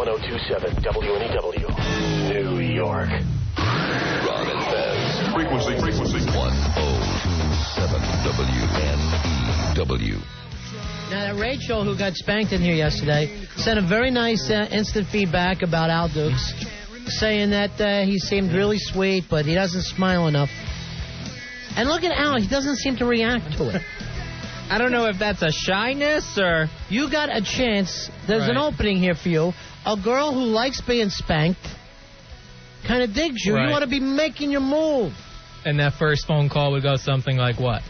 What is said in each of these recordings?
1027 WNEW, New York. Ron and Fez. Frequency. 1027 WNEW. Now, that Rachel, who got spanked in here yesterday, sent a very nice instant feedback about Al Dukes, saying that he seemed really sweet, but he doesn't smile enough. And look at Al, he doesn't seem to react to it. I don't know if that's a shyness or... You got a chance. There's an opening here for you. A girl who likes being spanked kind of digs you. Right. You ought to be making your move. And that first phone call would go something like what?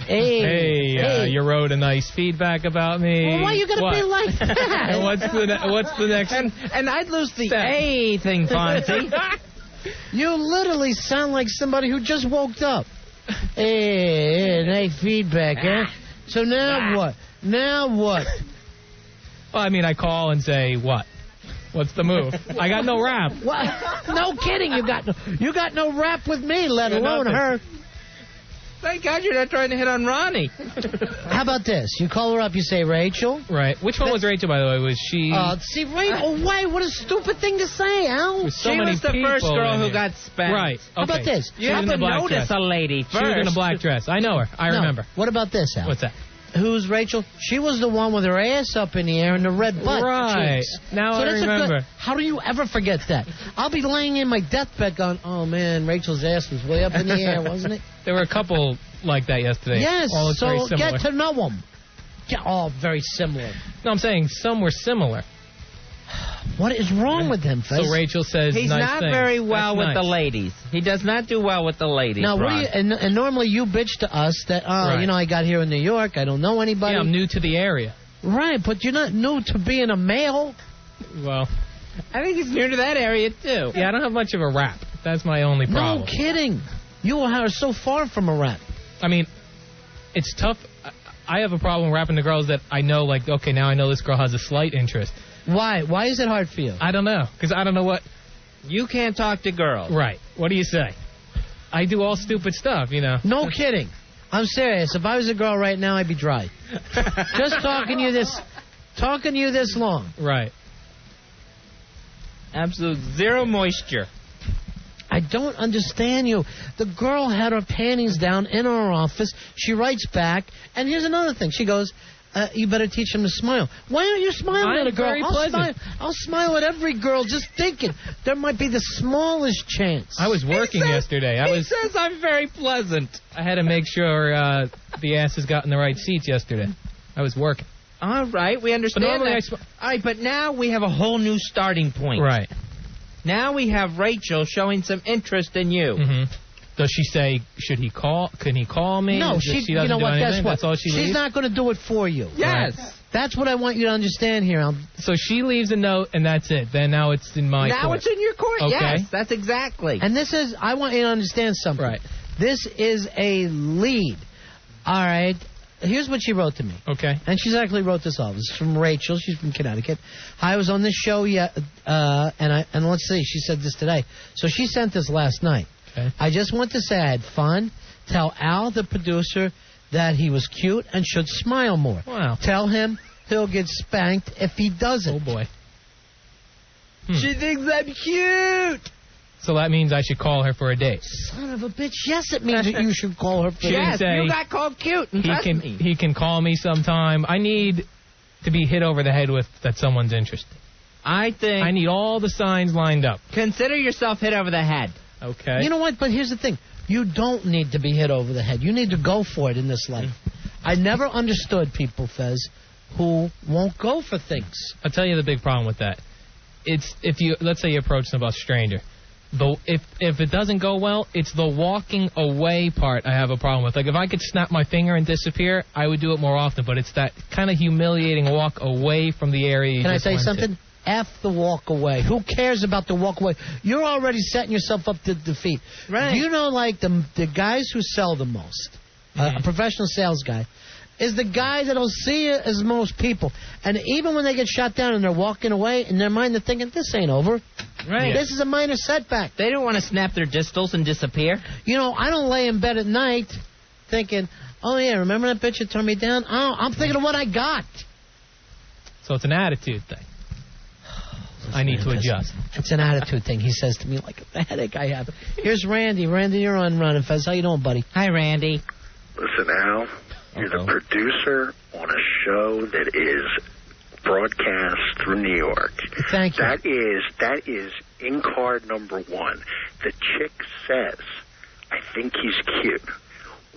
Hey, you wrote a nice feedback about me. Well, why you got to be like that? And what's the next? And I'd lose the A thing, Fonzie. You literally sound like somebody who just woke up. Hey, nice feedback, huh? So now what? Now what? Well, I mean, I call and say what? What's the move? I got no rap. What? No kidding. You got no rap with me, let alone her. Thank God you're not trying to hit on Ronnie. How about this? You call her up, you say, Rachel. Right. Which one was Rachel, by the way? Was she... See, Rachel, why? What a stupid thing to say, Al. So she many was the first people girl in who here. got spanked. Right. Okay. How about this? You have to notice a lady first. She was in a black dress. I know her. I remember. What about this, Al? What's that? Who's Rachel? She was the one with her ass up in the air and the red butt Right. cheeks. Now So I that's remember. How do you ever forget that? I'll be laying in my deathbed going, oh, man, Rachel's ass was way up in the air, wasn't it? There were a couple like that yesterday. Yes, All looked very so similar. get to know them. All very similar. No, I'm saying some were similar. What is wrong with him, Fez? So Rachel says He's nice not things. very well That's with nice. the ladies. He does not do well with the ladies. Now, what do Ron. you, and normally you bitch to us that, Right. I got here in New York, I don't know anybody. Yeah, I'm new to the area. Right, but you're not new to being a male. Well, I think he's near to that area, too. yeah, I don't have much of a rap. That's my only problem. No kidding. You are so far from a rap. I mean, it's tough. I have a problem rapping to girls that I know, like, okay, now I know this girl has a slight interest. Why? Why is it hard for you? I don't know, because I don't know what... You can't talk to girls. Right. What do you say? I do all stupid stuff, you know. No kidding. I'm serious. If I was a girl right now, I'd be dry. Just talking to you this long. Right. Absolute zero moisture. I don't understand you. The girl had her panties down in her office. She writes back, and here's another thing. She goes, you better teach him to smile. Why aren't you smiling I'm at a girl? very pleasant. I'll smile at every girl just thinking there might be the smallest chance. I was working yesterday. He says I'm very pleasant. I had to make sure the asses got in the right seats yesterday. I was working. All right, we understand But normally that. All right, but now we have a whole new starting point. Right. Now we have Rachel showing some interest in you. Mm-hmm. Does she say, should he call? Can he call me? No, If she doesn't you know do what? anything, Guess what? That's all she She's leaves? not going to do it for you. Yes. Right. That's what I want you to understand here. So she leaves a note, and that's it. Then now it's in my Now court. it's in your court. Okay. Yes, that's exactly. And this is, I want you to understand something. Right. This is a lead. All right. Here's what she wrote to me. Okay. And she's actually wrote this off. This is from Rachel. She's from Connecticut. I was on this show and let's see, she said this today. So she sent this last night. Okay. I just want to say I had fun. Tell Al, the producer, that he was cute and should smile more. Wow. Tell him he'll get spanked if he doesn't. Oh, boy. She thinks I'm cute. So that means I should call her for a date. Son of a bitch. Yes, it means that you should call her for She didn't Yes, say you got called cute. And trust me. he can call me sometime. I need to be hit over the head with that someone's interested. I think. I need all the signs lined up. Consider yourself hit over the head. Okay. You know what? But here's the thing. You don't need to be hit over the head. You need to go for it in this life. I never understood people, Fez, who won't go for things. I'll tell you the big problem with that. It's let's say you approach somebody stranger. If it doesn't go well, it's the walking away part I have a problem with. Like, if I could snap my finger and disappear, I would do it more often. But it's that kind of humiliating walk away from the area you Can I just say went to. something? F the walk away. Who cares about the walk away? You're already setting yourself up to defeat. Right. Do you know, like, the guys who sell the most, a professional sales guy, is the guy that'll see you as most people. And even when they get shot down and they're walking away, in their mind they're thinking, this ain't over. Right. This is a minor setback. They don't want to snap their distals and disappear. You know, I don't lay in bed at night thinking, oh, yeah, remember that bitch that turned me down? Oh, I'm thinking of what I got. So it's an attitude thing. I need to adjust. It's an attitude thing. He says to me like the headache I have. Here's Randy. Randy, you're on Running Fez. How you doing, buddy? Hi, Randy. Listen, Al, you're the producer on a show that is broadcast through New York. Thank you. That is in card number 1. The chick says, I think he's cute.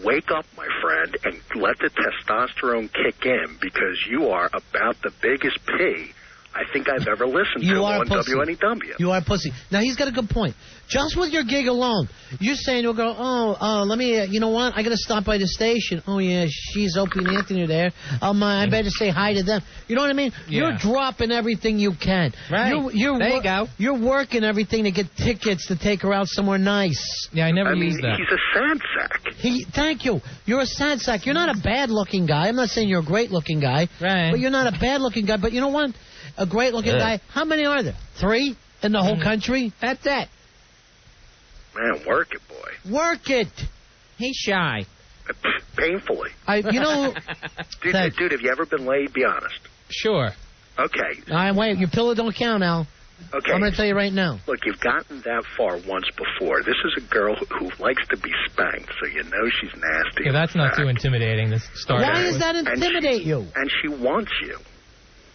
Wake up, my friend, and let the testosterone kick in, because you are about the biggest P I think I've ever listened to on WNEW. You are a pussy. Now, he's got a good point. Just with your gig alone, you're saying to a girl, let me, you know what, I got to stop by the station. Oh, yeah, she's Opie and Anthony there. I better say hi to them. You know what I mean? Yeah. You're dropping everything you can. Right. There you go. You're working everything to get tickets to take her out somewhere nice. Yeah, I never used that. He's a sad sack. Thank you. You're a sad sack. You're not a bad-looking guy. I'm not saying you're a great-looking guy. Right. But you're not a bad-looking guy. But you know what? A great-looking guy. How many are there? 3 in the whole country? That's it. Man, work it, boy. Work it. He's shy. Painfully. You know... Dude, have you ever been laid? Be honest. Sure. Okay. All right, wait. Your pillow don't count, Al. Okay. I'm going to tell you right now. Look, you've gotten that far once before. This is a girl who likes to be spanked, so you know she's nasty. Yeah, that's not too intimidating to start Why out does with. that intimidate you? And she wants you.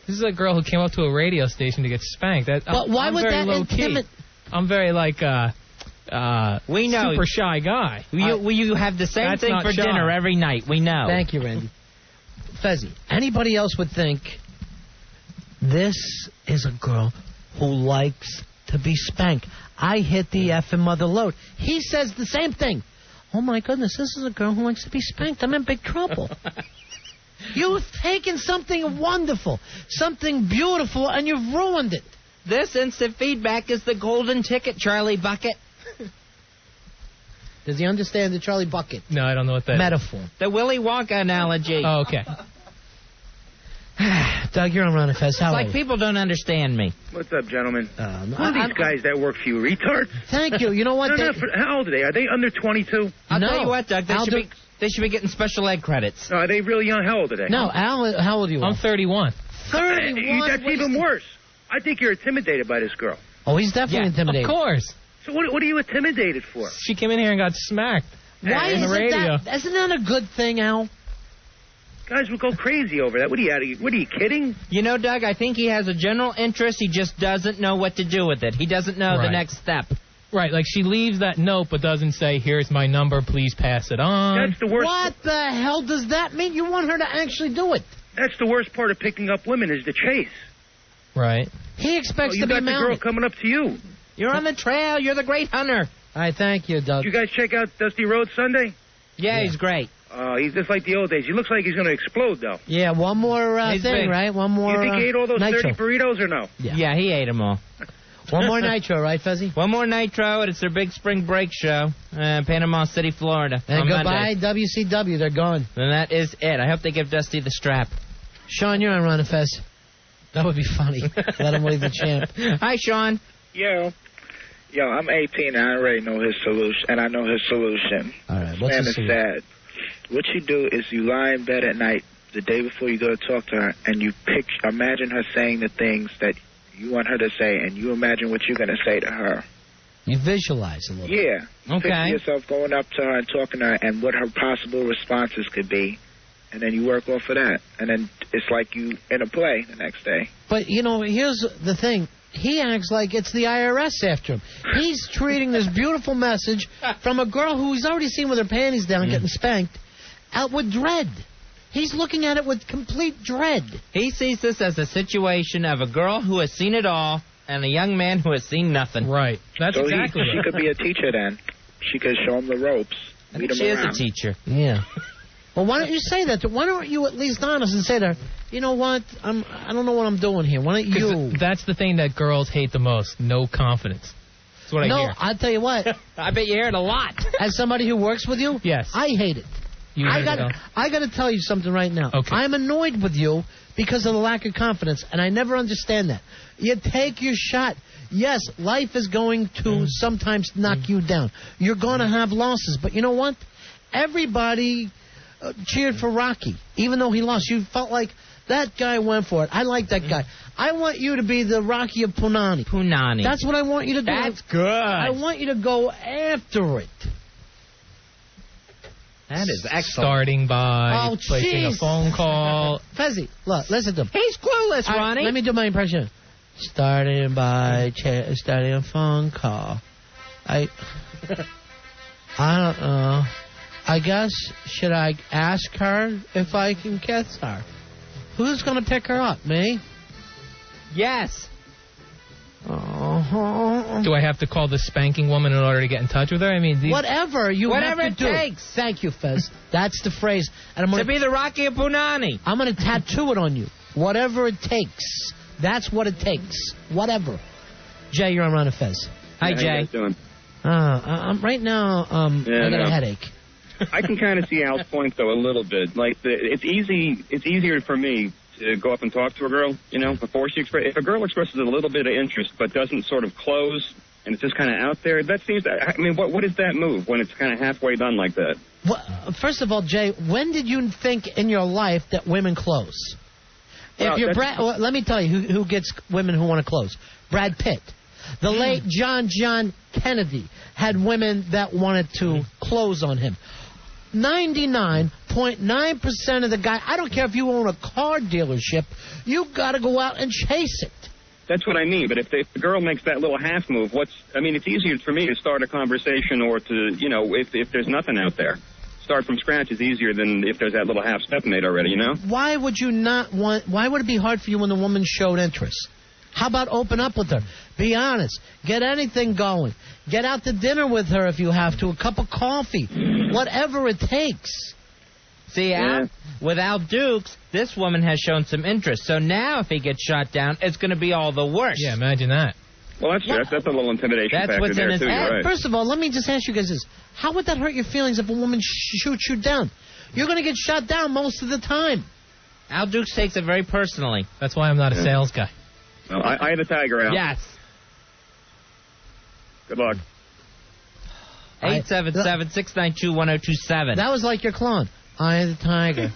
This is a girl who came up to a radio station to get spanked. But why I'm would very that low key. intimidate? I'm very we know. super shy guy. You have the same That's thing not for shy. dinner every night. We know. Thank you, Randy. Fezzi, anybody else would think this is a girl who likes to be spanked. I hit the effing mother load. He says the same thing. Oh, my goodness, this is a girl who likes to be spanked. I'm in big trouble. You've taken something wonderful, something beautiful, and you've ruined it. This instant feedback is the golden ticket, Charlie Bucket. Does he understand the Charlie Bucket No, I don't know what that is. metaphor? The Willy Wonka analogy. Oh, okay. Doug, you're on Ron and Fez. How It's are like you? people don't understand me. What's up, gentlemen? No, Who are these guys that work for you, retards? Thank you. You know what? How old are they? Are they under 22? I'll No. tell you what, Doug. They should be getting special ed credits. No, are they really young? How old are they? No, Al, how old are you? I'm 31. 31. That's even worse. I think you're intimidated by this girl. Oh, he's definitely intimidated. Of course. So what are you intimidated for? She came in here and got smacked. Why on the isn't radio. that? Isn't that a good thing, Al? Guys would go crazy over that. What are you kidding? You know, Doug, I think he has a general interest. He just doesn't know what to do with it. He doesn't know the Right. next step. Right, like she leaves that note but doesn't say, here's my number, please pass it on. That's the worst. What the hell does that mean? You want her to actually do it? That's the worst part of picking up women is the chase. Right. He expects You to be got the girl mounted. coming up to you. You're on the trail. You're the great hunter. All right, thank you, Doug. Did you guys check out Dusty Rhodes Sunday? Yeah, he's great. He's just like the old days. He looks like he's going to explode, though. Yeah, one more He's thing, big. right? One more. You think he ate all those nitro. 30 burritos or no? Yeah. He ate them all. One more nitro, right, Fezzi? One more Nitro, and it's their big spring break show, Panama City, Florida. And on goodbye, Monday. WCW. They're gone. And that is it. I hope they give Dusty the strap. Sean, you're on Ron and Fez. That would be funny. Let him leave the champ. Hi, Sean. Yo, I'm 18 and I already know his solution, and I know his solution. All right, what's Man, the it's solution? sad. What you do is you lie in bed at night the day before you go to talk to her, and you imagine her saying the things that you want her to say, and you imagine what you're going to say to her. You visualize a little. Yeah. Okay. Picture yourself going up to her and talking to her and what her possible responses could be, and then you work off of that. And then it's like you in a play the next day. But, you know, here's the thing. He acts like it's the IRS after him. He's treating this beautiful message from a girl who he's already seen with her panties down getting spanked out with dread. He's looking at it with complete dread. He sees this as a situation of a girl who has seen it all and a young man who has seen nothing. Right. That's So exactly she it. could be a teacher then. She could show him the ropes. I lead think him she is around. a teacher. Yeah. Well, why don't you say that? Why don't you at least honest and say to her, you know what? I don't know what I'm doing here. Why don't 'Cause you? That's the thing that girls hate the most. No confidence. That's what I No, hear. I'll tell you what. I bet you hear it a lot. As somebody who works with you, Yes. I hate it. You I hate it, got to tell you something right now. Okay. I'm annoyed with you because of the lack of confidence, and I never understand that. You take your shot. Yes, life is going to sometimes knock you down. You're going to have losses, but you know what? Everybody cheered for Rocky, even though he lost. You felt like that guy went for it. I like that guy. I want you to be the Rocky of Punani. Punani. That's what I want you to do. That's good. I want you to go after it. That is excellent. Starting by placing a jeez. phone call. Fezzi, look, listen to him. He's clueless, Ronnie. Let me do my impression. Starting a phone call. I don't know. I guess, should I ask her if I can kiss her? Who's going to pick her up, me? Yes. Oh. Do I have to call the spanking woman in order to get in touch with her? I mean, Whatever you Whatever have to it do. takes. Thank you, Fez. That's the phrase. And I'm To going be the Rocky of Punani. I'm going to tattoo it on you. Whatever it takes. That's what it takes. Whatever. Jay, you're on Ron and Fez. Hi, How you Jay. guys doing? I'm right now. I got a headache. I can kind of see Al's point though a little bit. Like it's easier for me to go up and talk to a girl, you know, before she if a girl expresses a little bit of interest but doesn't sort of close and it's just kind of out there. That seems. I mean, what is that move when it's kind of halfway done like that? Well, first of all, Jay, when did you think in your life that women close? Well, If you're well, let me tell you who gets women who want to close. Brad Pitt. The late John Kennedy had women that wanted to close on him. 99.9% of the guy, I don't care if you own a car dealership, you got to go out and chase it. That's what I mean. But if the girl makes that little half move, it's easier for me to start a conversation or to, you know, if there's nothing out there. Start from scratch is easier than if there's that little half step made already, you know? Why would it be hard for you when the woman showed interest? How about open up with her? Be honest. Get anything going. Get out to dinner with her if you have to. A cup of coffee. Whatever it takes. See, Al, without Dukes, this woman has shown some interest. So now if he gets shot down, it's going to be all the worse. Yeah, imagine that. Well, that's true. That's a little intimidation That's factor what's there, in his too. head. You're right. First of all, let me just ask you guys this. How would that hurt your feelings if a woman shoots you down? You're going to get shot down most of the time. Al Dukes takes it very personally. That's why I'm not a sales guy. Well, I had a tiger out. Yes. Good luck. 877-692-1027. That was like your clone. Eye of the tiger.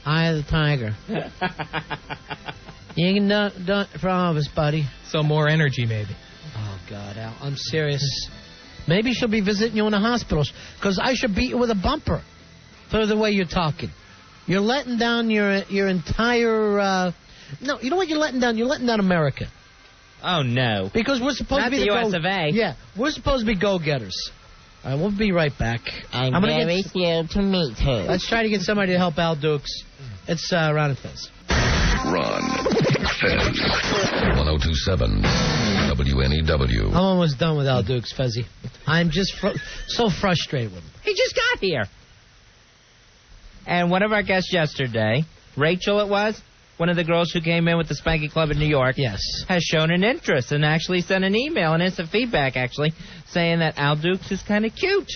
Eye of the tiger. You can do it for all of us, buddy. So more energy, maybe. Oh, God, Al, I'm serious. Maybe she'll be visiting you in the hospital because I should beat you with a bumper for the way you're talking. You're letting down your entire... No, you know what you're letting down? You're letting down America. Oh, no. Because we're supposed Not to be the US of A. Yeah, we're supposed to be go-getters. All right, we'll be right back. I'm gonna very thrilled to meet her. Let's try to get somebody to help Al Dukes. It's Ron and Fez. Ron, Fez, 1027, WNEW. I'm almost done with Al Dukes, Fezzy. I'm just so frustrated with him. He just got here. And one of our guests yesterday, Rachel it was, one of the girls who came in with the Spanky Club in New York, Yes. has shown an interest and actually sent an email and instant feedback, actually, saying that Al Dukes is kind of cute.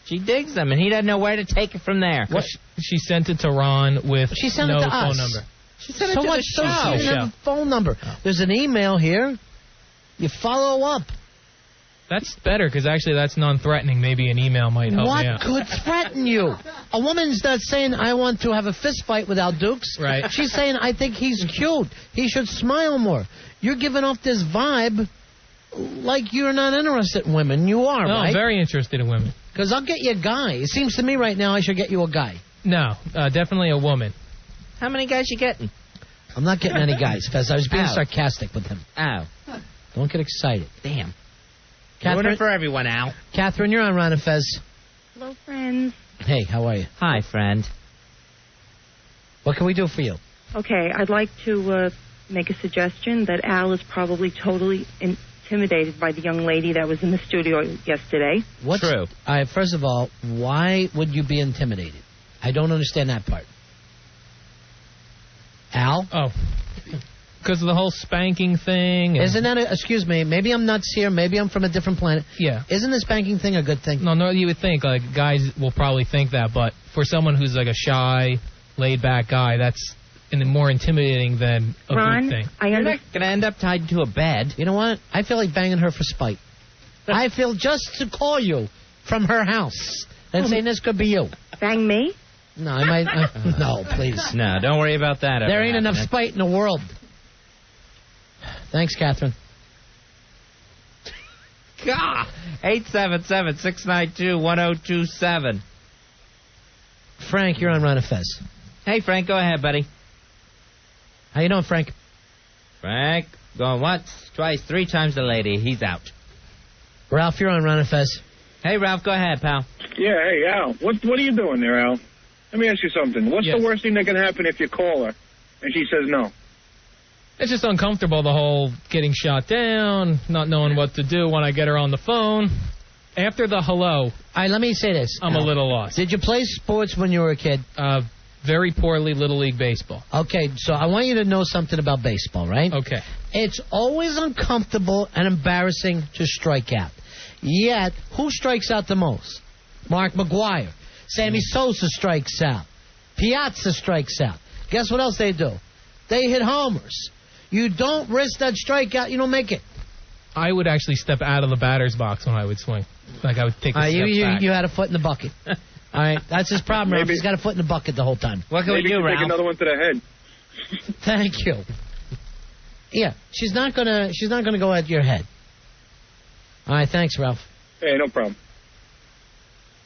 She digs him, and he doesn't know where to take it from there. What? She sent it to Ron with She sent no it to phone us. number. She sent it So to what? the So show. she didn't have a phone number. There's an email here. You follow up. That's better, because actually that's non-threatening. Maybe an email might help me What out. could threaten you? A woman's not saying, I want to have a fist fight with Al Dukes. Right. She's saying, I think he's cute. He should smile more. You're giving off this vibe like you're not interested in women. You are, No, right? I'm very interested in women. Because I'll get you a guy. It seems to me right now I should get you a guy. No, definitely a woman. How many guys you getting? I'm not getting any guys, Fez. I was being Ow. sarcastic with him. Oh, Don't get excited. damn. Doing Catherine, it for everyone, Al. Catherine, you're on Ron and Fez. Hello, friends. Hey, how are you? Hi, friend. What can we do for you? Okay, I'd like to make a suggestion that Al is probably totally intimidated by the young lady that was in the studio yesterday. What's, True. First of all, why would you be intimidated? I don't understand that part. Al? Oh, because of the whole spanking thing. And Isn't that excuse me, maybe I'm nuts here, maybe I'm from a different planet. Yeah. Isn't this banking thing a good thing? No, you would think, like, guys will probably think that, but for someone who's like a shy, laid-back guy, that's more intimidating than a Ron, good thing. I You're understand. not going to end up tied to a bed. You know what? I feel like banging her for spite. I feel just to call you from her house and saying this could be you. Bang me? No, I might. No, please. No, don't worry about that. There ain't enough spite in the world. Thanks, Catherine. God. 877-692-1027. Frank, you're on Ron and Fez. Hey, Frank, go ahead, buddy. How you doing, Frank? Frank, going once, twice, 3 times the lady. He's out. Ralph, you're on Ron and Fez. Hey, Ralph, go ahead, pal. Yeah, hey, Al. What are you doing there, Al? Let me ask you something. What's the worst thing that can happen if you call her and she says no? It's just uncomfortable, the whole getting shot down, not knowing what to do when I get her on the phone. After the hello... All right, let me say this. I'm a little lost. Did you play sports when you were a kid? Very poorly, Little League Baseball. Okay, so I want you to know something about baseball, right? Okay. It's always uncomfortable and embarrassing to strike out. Yet, who strikes out the most? Mark McGwire. Sammy Sosa strikes out. Piazza strikes out. Guess what else they do? They hit homers. You don't risk that strikeout, you don't make it. I would actually step out of the batter's box when I would swing. Like I would take a step back. You had a foot in the bucket. All right, that's his problem, Ralph. He's got a foot in the bucket the whole time. What can we do, Ralph? Take another one to the head. Thank you. Yeah, she's not gonna go at your head. All right, thanks, Ralph. Hey, no problem.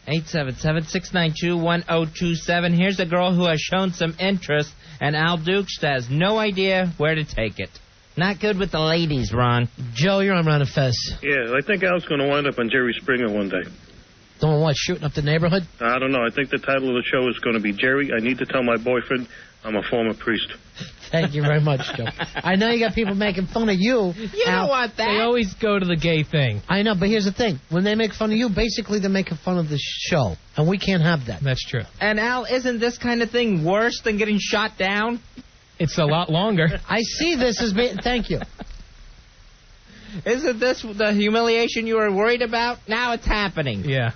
877-692-1027. Here's a girl who has shown some interest, and Al Dukes has no idea where to take it. Not good with the ladies, Ron. Joe, you're on Ron and Fez. Yeah, I think Al's going to wind up on Jerry Springer one day. Doing what, shooting up the neighborhood? I don't know. I think the title of the show is going to be Jerry, I need to tell my boyfriend I'm a former priest. Thank you very much, Joe. I know you got people making fun of you. You don't want that. They always go to the gay thing. I know, but here's the thing. When they make fun of you, basically they're making fun of the show. And we can't have that. That's true. And, Al, isn't this kind of thing worse than getting shot down? It's a lot longer. I see this as being... Thank you. Isn't this the humiliation you were worried about? Now it's happening. Yeah.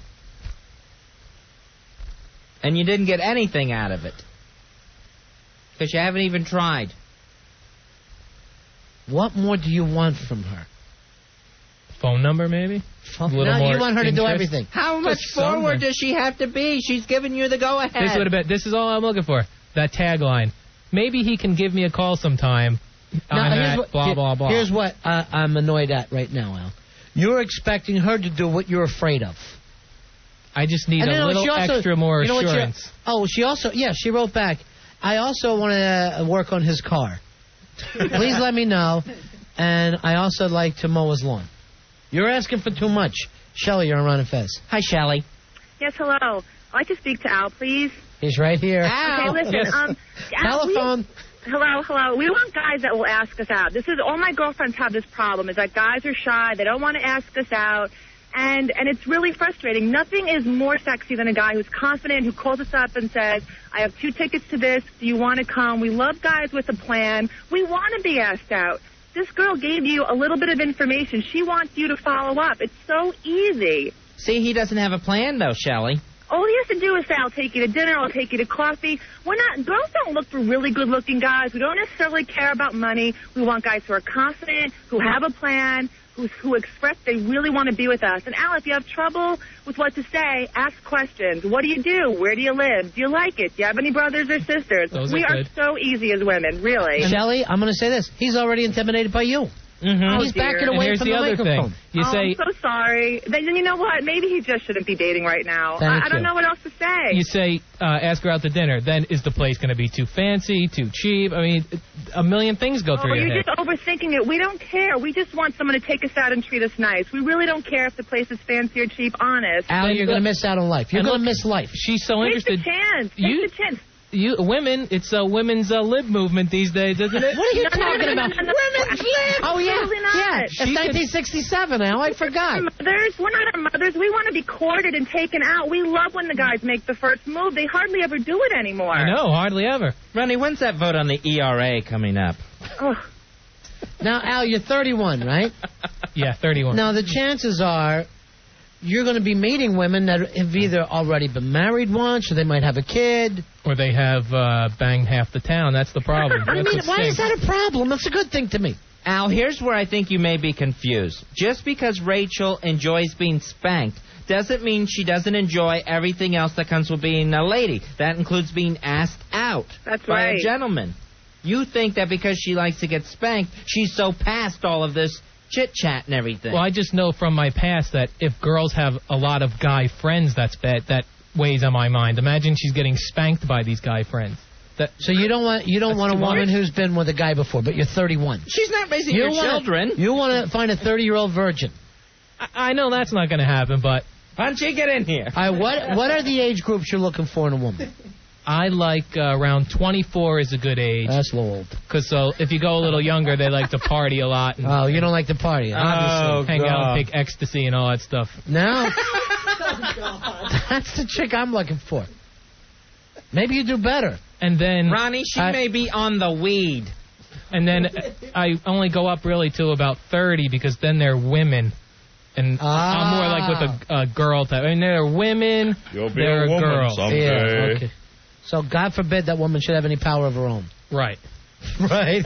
And you didn't get anything out of it. Because you haven't even tried. What more do you want from her? Phone number, maybe? No, you want her to do everything. How much forward does she have to be? She's giving you the go-ahead. This is all I'm looking for. That tagline. Maybe he can give me a call sometime. Blah, blah, blah. Here's what I'm annoyed at right now, Al. You're expecting her to do what you're afraid of. I just need a little extra more assurance. She wrote back, I also want to work on his car. Please let me know. And I also like to mow his lawn. You're asking for too much. Shelley, you're on Ron and Fez. Hi, Shelley. Yes, hello. I'd like to speak to Al, please. He's right here. Al. Okay, listen. Yes. Telephone. Hello. We want guys that will ask us out. All my girlfriends have this problem, is that guys are shy. They don't want to ask us out. And it's really frustrating. Nothing is more sexy than a guy who's confident, who calls us up and says, I have 2 tickets to this. Do you want to come? We love guys with a plan. We want to be asked out. This girl gave you a little bit of information. She wants you to follow up. It's so easy. See, he doesn't have a plan, though, Shelley. All he has to do is say, I'll take you to dinner, I'll take you to coffee. Girls don't look for really good-looking guys. We don't necessarily care about money. We want guys who are confident, who have a plan, who express they really want to be with us. And, Al, if you have trouble with what to say, ask questions. What do you do? Where do you live? Do you like it? Do you have any brothers or sisters? We are so easy as women, really. Shelley, I'm going to say this. He's already intimidated by you. Mm-hmm. He's backing away from the microphone. I'm so sorry. Then you know what? Maybe he just shouldn't be dating right now. I don't know what else to say. You say, ask her out to dinner. Then is the place going to be too fancy, too cheap? I mean, a million things go through your head. You're just overthinking it. We don't care. We just want someone to take us out and treat us nice. We really don't care if the place is fancy or cheap, honest. Al, you're going to miss out on life. You're going to miss life. She's so interested. Take the chance. Women, it's a women's lib movement these days, isn't it? What are you talking about? Women's lib? Oh, yeah. Yeah, it's 1967 now. I forgot. We're not our mothers. We want to be courted and taken out. We love when the guys make the first move. They hardly ever do it anymore. I know, hardly ever. Ronnie, when's that vote on the ERA coming up? Oh. Now, Al, you're 31, right? Yeah, 31. Now, the chances are you're going to be meeting women that have either already been married once, or they might have a kid. Or they have banged half the town. That's the problem. Why is that a problem? That's a good thing to me. Al, here's where I think you may be confused. Just because Rachel enjoys being spanked doesn't mean she doesn't enjoy everything else that comes with being a lady. That includes being asked out by a gentleman. You think that because she likes to get spanked, she's so past all of this chit-chat and everything. Well, I just know from my past that if girls have a lot of guy friends, that weighs on my mind. Imagine she's getting spanked by these guy friends. So you don't want a woman who's been with a guy before, but you're 31. She's not raising your children. You want to find a 30-year-old virgin. I know that's not going to happen, but... Why don't you get in here? All right, what are the age groups you're looking for in a woman? I like around 24 is a good age. That's a little old. Because if you go a little younger, they like to party a lot. And oh, you don't like to party, obviously. Hang out and take ecstasy and all that stuff. No. That's the chick I'm looking for. Maybe you do better. And then... Ronnie, she may be on the weed. And then I only go up really to about 30 because then they're women. And I'm more like with a girl type. I mean, they're women, they're a girl. Someday. Yeah, okay. So God forbid that woman should have any power of her own. Right. Right.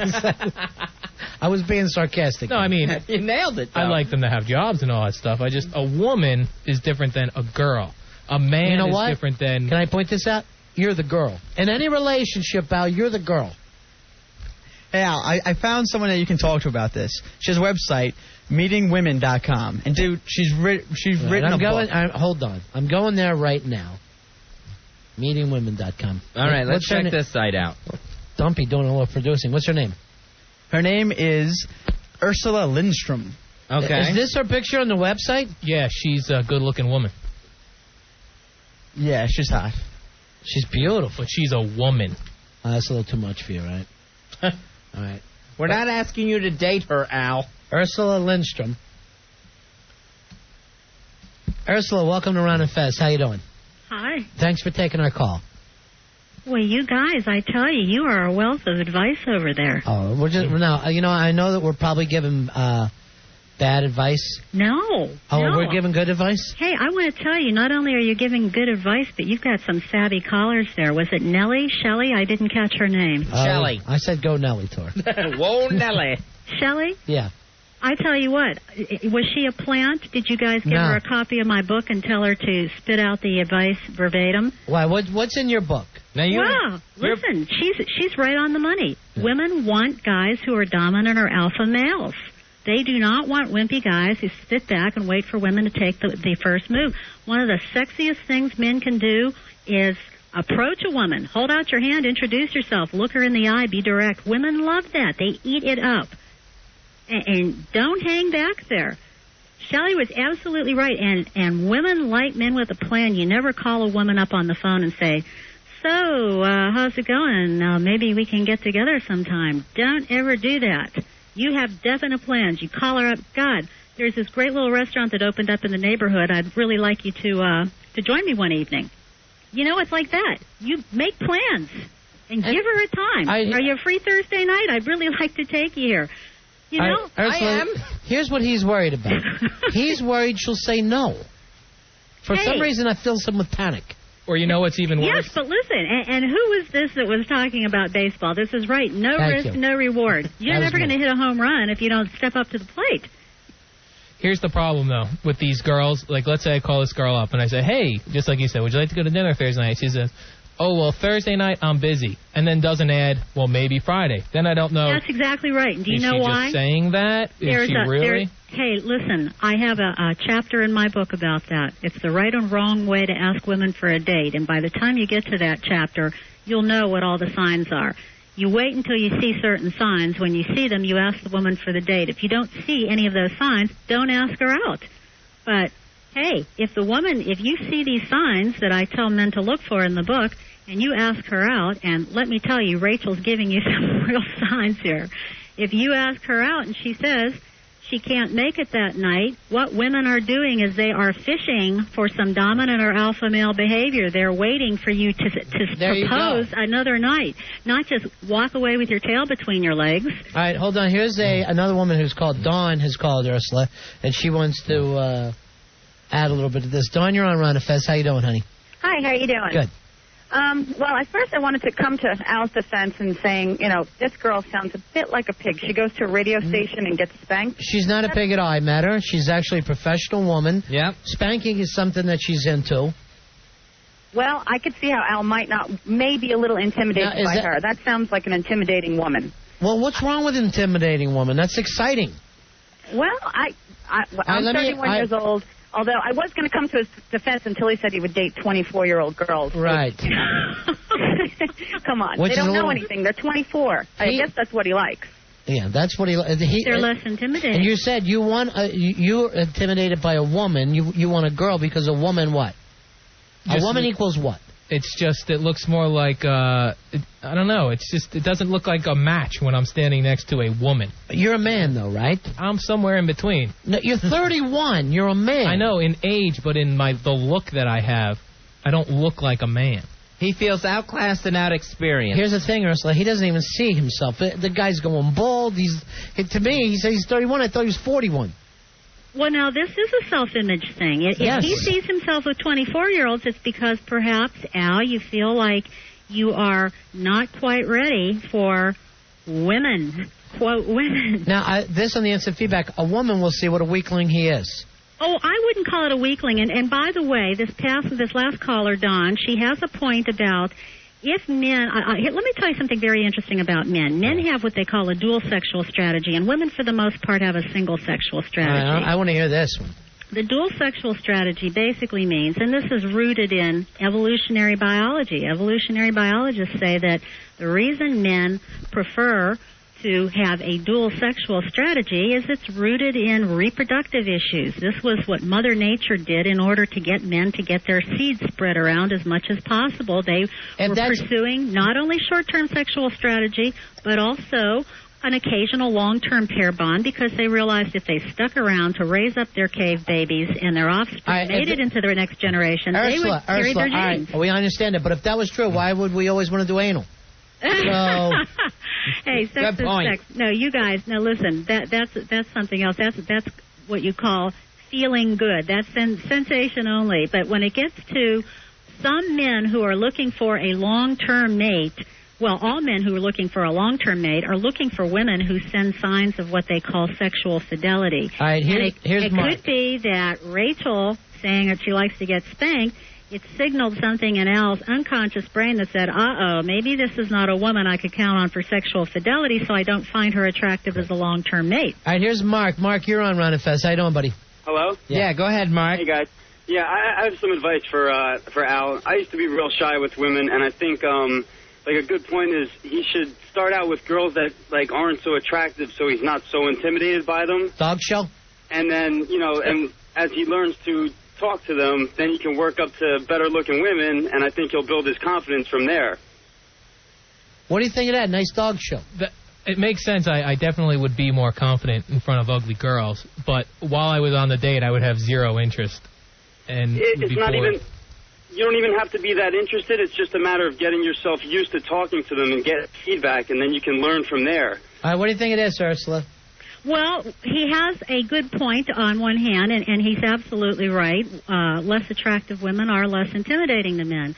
I was being sarcastic. No, I mean... You nailed it, though. I like them to have jobs and all that stuff. A woman is different than a girl. A man is different than... Can I point this out? You're the girl. In any relationship, Al, you're the girl. Hey, Al, I found someone that you can talk to about this. She has a website, meetingwomen.com. And, dude, she's written a book. Hold on. I'm going there right now. Meetingwomen.com. All right, let's check this site out. Dumpy doing a little producing. What's her name? Her name is Ursula Lindstrom. Okay. Is this her picture on the website? Yeah, she's a good-looking woman. Yeah, she's hot. She's beautiful. But she's a woman. That's a little too much for you, right? All right. We're not asking you to date her, Al. Ursula Lindstrom. Ursula, welcome to Ron and Fez. How you doing? Hi. Thanks for taking our call. Well, you guys, I tell you, you are a wealth of advice over there. Oh, we're just now. I know that we're probably giving bad advice. No. Oh, no. we're giving good advice? Hey, I want to tell you, not only are you giving good advice, but you've got some savvy callers there. Was it Nellie? Shelley? I didn't catch her name. Shelley. I said go Nellie to her. Whoa, Nellie. Shelley? Yeah. I tell you what, was she a plant? Did you guys give No. her a copy of my book and tell her to spit out the advice verbatim? Why? What's in your book? Wow, listen, she's right on the money. Yeah. Women want guys who are dominant or alpha males. They do not want wimpy guys who sit back and wait for women to take the first move. One of the sexiest things men can do is approach a woman, hold out your hand, introduce yourself, look her in the eye, be direct. Women love that. They eat it up. And don't hang back there. Shelley was absolutely right. And women like men with a plan. You never call a woman up on the phone and say, so, how's it going? Maybe we can get together sometime. Don't ever do that. You have definite plans. You call her up. God, there's this great little restaurant that opened up in the neighborhood. I'd really like you to join me one evening. You know, it's like that. You make plans and give her a time. Are you free Thursday night? I'd really like to take you here. You know, Ursula, I am. Here's what he's worried about. He's worried she'll say no. For some reason, I fill him with panic. Or you know what's even worse? Yes, but listen, and who was this that was talking about baseball? This is right. No risk, no reward. You're never going to hit a home run if you don't step up to the plate. Here's the problem, though, with these girls. Like, let's say I call this girl up and I say, hey, just like you said, would you like to go to dinner Thursday night? She says, oh, well, Thursday night I'm busy. And then doesn't add, well, maybe Friday. Then I don't know. That's exactly right. Do you know why? Is she just saying that? Is she really? Hey, listen, I have a chapter in my book about that. It's the right and wrong way to ask women for a date. And by the time you get to that chapter, you'll know what all the signs are. You wait until you see certain signs. When you see them, you ask the woman for the date. If you don't see any of those signs, don't ask her out. But, hey, if you see these signs that I tell men to look for in the book, and you ask her out, and let me tell you, Rachel's giving you some real signs here. If you ask her out and she says she can't make it that night, what women are doing is they are fishing for some dominant or alpha male behavior. They're waiting for you to propose another night, not just walk away with your tail between your legs. All right, hold on. Here's another woman who's called Dawn has called Ursula, and she wants to add a little bit of this. Dawn, you're on Ron and Fez. How you doing, honey? Hi, how you doing? Good. Well, at first I wanted to come to Al's defense and saying, this girl sounds a bit like a pig. She goes to a radio station and gets spanked. She's not a pig at all. I met her. She's actually a professional woman. Yep. Spanking is something that she's into. Well, I could see how Al might be a little intimidated Now, by her. That sounds like an intimidating woman. Well, what's wrong with intimidating woman? That's exciting. Well, I'm 31 years old. Although I was going to come to his defense until he said he would date 24-year-old girls. Right. Come on. Which they don't is a know little- anything. They're 24. I guess that's what he likes. Yeah, that's what he. They're less intimidating. And you said you want you're intimidated by a woman. You want a girl because a woman what? A Just woman equals what? It's just it looks more like I don't know. It's just it doesn't look like a match when I'm standing next to a woman. You're a man though, right? I'm somewhere in between. No, you're 31. You're a man. I know in age, but in the look that I have, I don't look like a man. He feels outclassed and outexperienced. Here's the thing, Ursula. He doesn't even see himself. The guy's going bald. To me, he says he's 31. I thought he was 41. Well, now, this is a self-image thing. If he sees himself with 24-year-olds, it's because perhaps, Al, you feel like you are not quite ready for women, quote, women. Now, this on the instant feedback, a woman will see what a weakling he is. Oh, I wouldn't call it a weakling. And by the way, this last caller, Dawn, she has a point about if men, let me tell you something very interesting about men. Men have what they call a dual sexual strategy, and women, for the most part, have a single sexual strategy. I want to hear this one. The dual sexual strategy basically means, and this is rooted in evolutionary biology. Evolutionary biologists say that the reason men prefer to have a dual sexual strategy is it's rooted in reproductive issues. This was what Mother Nature did in order to get men to get their seeds spread around as much as possible. They were pursuing not only short-term sexual strategy, but also an occasional long-term pair bond because they realized if they stuck around to raise up their cave babies and their offspring made it into their next generation, they would carry their genes. All right, we understand it, but if that was true, why would we always want to do anal? So, hey, sex is sex. No, you guys. Now listen. That's something else. That's what you call feeling good. That's sensation only. But when it gets to some men who are looking for a long-term mate, well, all men who are looking for a long-term mate are looking for women who send signs of what they call sexual fidelity. All right, here's it Mark. could be that Rachel saying that she likes to get spanked. It signaled something in Al's unconscious brain that said, maybe this is not a woman I could count on for sexual fidelity, so I don't find her attractive as a long-term mate. All right, here's Mark. Mark, you're on Ron and Fez. How you doing, buddy? Hello? Yeah, go ahead, Mark. Hey, guys. Yeah, I have some advice for Al. I used to be real shy with women, and I think a good point is he should start out with girls that aren't so attractive, so he's not so intimidated by them. Dog show. And then and as he learns to talk to them, then he can work up to better-looking women, and I think he'll build his confidence from there. What do you think of that? Nice dog show. It makes sense. I definitely would be more confident in front of ugly girls, but while I was on the date, I would have zero interest. And It's not even... You don't even have to be that interested. It's just a matter of getting yourself used to talking to them and get feedback, and then you can learn from there. All right, what do you think of this, Ursula? Well, he has a good point on one hand, and he's absolutely right. Less attractive women are less intimidating to men.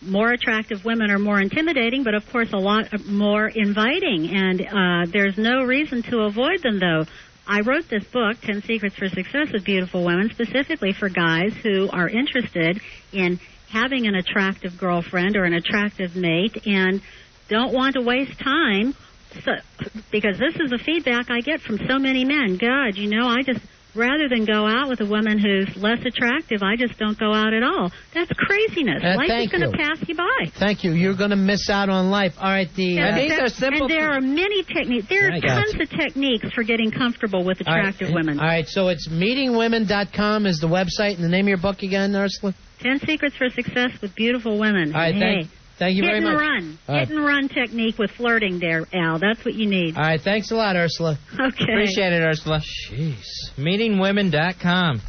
More attractive women are more intimidating, but of course a lot more inviting, and there's no reason to avoid them, though. I wrote this book, 10 Secrets for Success with Beautiful Women, specifically for guys who are interested in having an attractive girlfriend or an attractive mate and don't want to waste time. Because this is the feedback I get from so many men. God, I just, rather than go out with a woman who's less attractive, I just don't go out at all. That's craziness. Life is going to pass you by. Thank you. You're going to miss out on life. All right, these are simple. And there are many techniques. There are tons of techniques for getting comfortable with attractive women. All right, so it's meetingwomen.com is the website, and the name of your book again, Ursula? 10 Secrets for Success with Beautiful Women. All right, Thank you very much. Hit and run technique with flirting there, Al. That's what you need. All right, thanks a lot, Ursula. Okay. Appreciate it, Ursula. Jeez. Meetingwomen.com.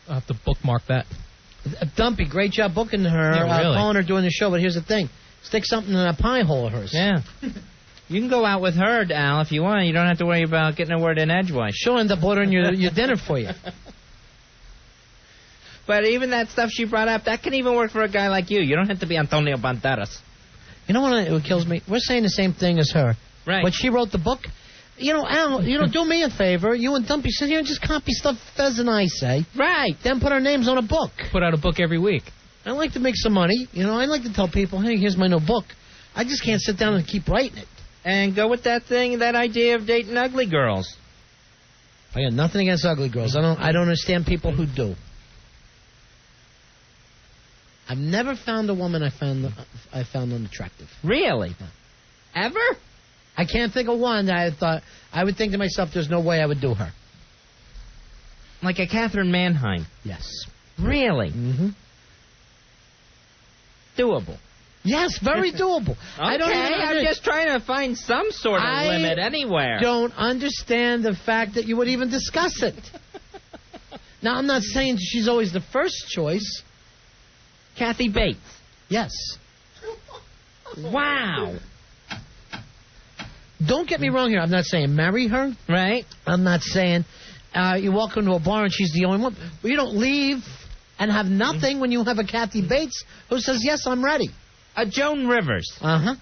I'll have to bookmark that. Dumpy, great job booking her, calling her doing the show, but here's the thing. Stick something in a pie hole of hers. Yeah. You can go out with her, Al, if you want. You don't have to worry about getting a word in edgewise. She'll end up ordering your dinner for you. But even that stuff she brought up, that can even work for a guy like you. You don't have to be Antonio Banderas. You know what kills me? We're saying the same thing as her. Right. When she wrote the book, Al, do me a favor. You and Dumpy sit here and just copy stuff Fez and I say. Right. Then put our names on a book. Put out a book every week. I like to make some money. You know, I like to tell people, hey, here's my new book. I just can't sit down and keep writing it. And go with that idea of dating ugly girls. I got nothing against ugly girls. I don't understand people who do. I've never found a woman I found unattractive. Really? Ever? I can't think of one that I would think to myself, there's no way I would do her. Like a Catherine Manheim? Yes. Really? Mm-hmm. Doable. Yes, very doable. I'm just trying to find some sort of limit anywhere. I don't understand the fact that you would even discuss it. Now, I'm not saying she's always the first choice. Kathy Bates. Yes. Wow. Don't get me wrong here. I'm not saying marry her. Right. I'm not saying you walk into a bar and she's the only one. Well, you don't leave and have nothing when you have a Kathy Bates who says, yes, I'm ready. A Joan Rivers. Uh-huh.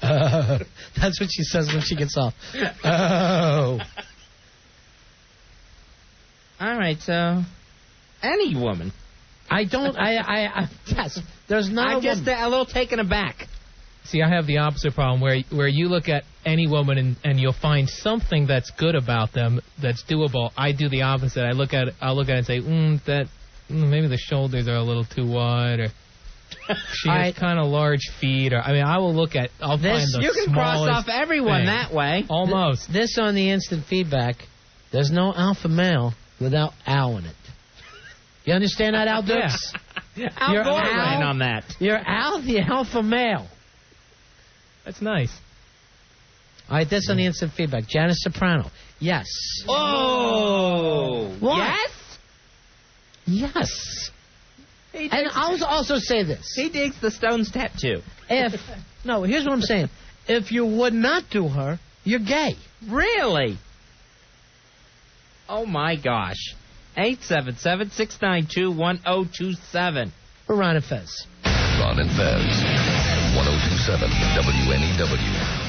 That's what she says when she gets off. Oh. All right, so any woman. Yes, there's not I'm just a little taken aback. See, I have the opposite problem where you look at any woman and you'll find something that's good about them that's doable. I do the opposite. I'll look at it and say, maybe the shoulders are a little too wide, or she has kind of large feet, or I will look at. I'll find the You can cross smallest off everyone thing. that way. Almost. This on the instant feedback. There's no alpha male without Al in it. You understand that, Al Dukes? Yeah. Al Gore ran on that. You're Al, the alpha male. That's nice. All right, this on the instant feedback. Janice Soprano. Yes. Oh. What? Yes? Yes. And I'll also say this. He digs the Stones tattoo. Here's what I'm saying. If you would not do her, you're gay. Really? Oh, my gosh. 877-692-1027. For Ron and Fez. Ron and Fez. 1027 WNEW.